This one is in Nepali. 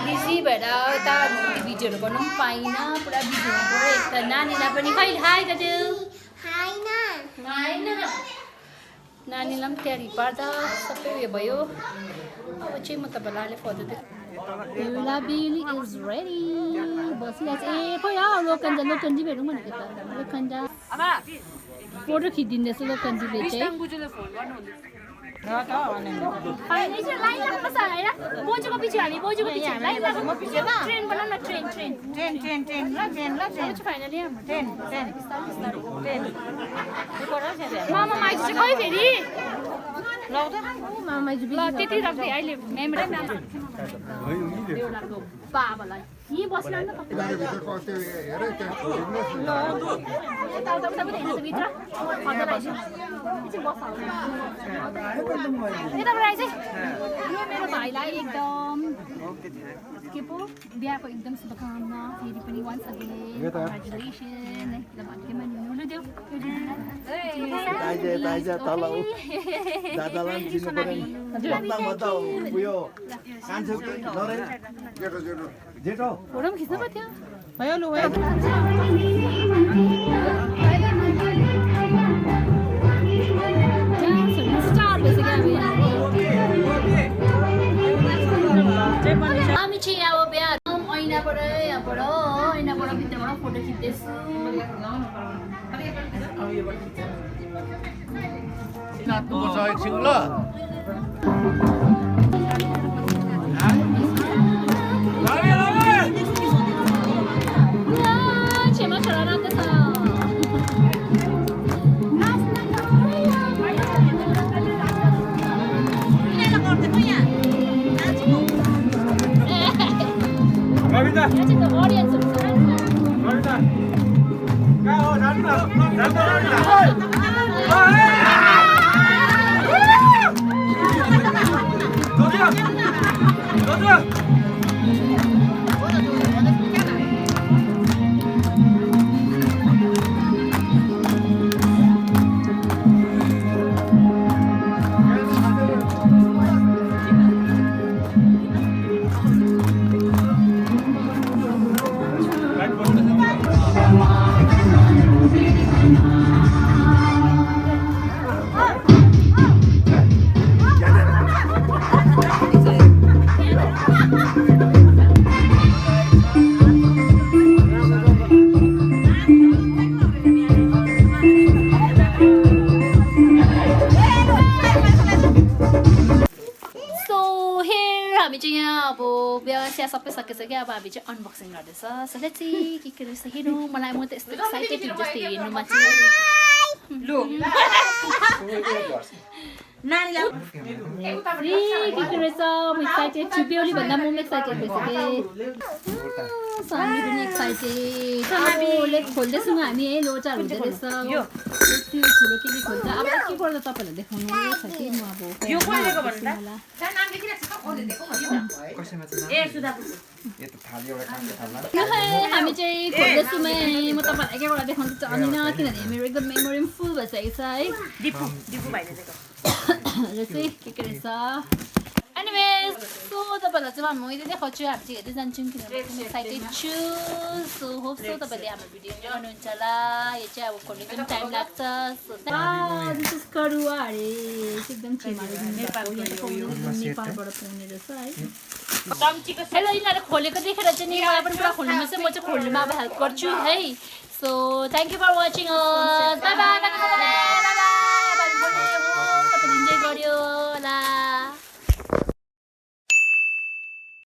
बिजी भएर यता भिडियोहरू गर्नु पनि पाइनँ पुरा बिजी हुनुपऱ्यो एक त नानीलाई पनि कहिले हाई दाजु नानीलाई पनि तयारी पार्दा सबै उयो भयो अब चाहिँ म तपाईँलाई अहिले फर्दर बेली इज रेडी बसिरहेको छ ए खोइ लोकन्जी भेटौँ भनेको त लोकन्जा फोटो खिचिदिँदैछ लोकन्जीले चाहिँ बोजूको पछि हामी बोजूको पछि ट्रेन बनाऊ न ट्रेन मामा माइजू चाहिँ खै फेरि मामा माइजू त्यति राख्दै अहिले मेमोरी बाबालाई यहीँ बस्नु न यो मेरो भाइलाई एकदम के पो बिहाको एकदम शुभकामना फेरि पनि वान्स अगेन कङ्ग्रेचुलेसन ल भन्केमा निहुनु देऊ फोटो पनि खिच्नु पर्थ्यो भयो लु हामी चाहिँ अब बिहा ऐनाबाट यहाँबाट ऐनाबाट भित्रबाट फोटो खिच्दैछु छेमा छोरा राम्रो छ सबै सकिसक्यो अब हामी चाहिँ अनबक्सिङ गर्दैछ सो लेट्स सी के रहेछ हेरौँ मलाई म त यस्तो एक्साइटेड हुँ जस्तो हेर्नुमा चाहिँ के रहेछ म एक्साइटेड छु बेहुली भन्दा म एक्साइटेड भइसकेँ सन्नी पनि एक्साइटेड अब लेट खोल्दैछौँ हामी है लोचार हुँदो रहेछ ठुलो के खोल्छ अब के गर्दा तपाईँहरूलाई देखाउनु छ कि म अब हामी चाहिँ खोल्दैछौँ म तपाईँहरूलाई एकैबाट देखाउनु चाहदिनँ किनभने मेरो एकदम मेमोरी फुल भइसकेको छ है र चाहिँ के रहेछ एनिवेज सो तपाईँहरूलाई चाहिँ मैले देखाउँछु हामी चाहिँ हेर्दै जान्छौँ किनभने एक्साइटेड छु सो होप सो तपाईँले हाम्रो भिडियो इन्जोय गर्नुहुन्छ होला यो चाहिँ अब खोल्नु पनि टाइम लाग्छ दिस इज करुवा अरे एकदम नेपालबाट पाउने रहेछ है हेलो यिनीहरू खोलेको देखेर चाहिँ नि मलाई पनि पुरा खोल्नुमा चाहिँ म चाहिँ खोल्नुमा अब हेल्प गर्छु है so thank you for watching bye bye तपाईँले इन्जोय गर्यो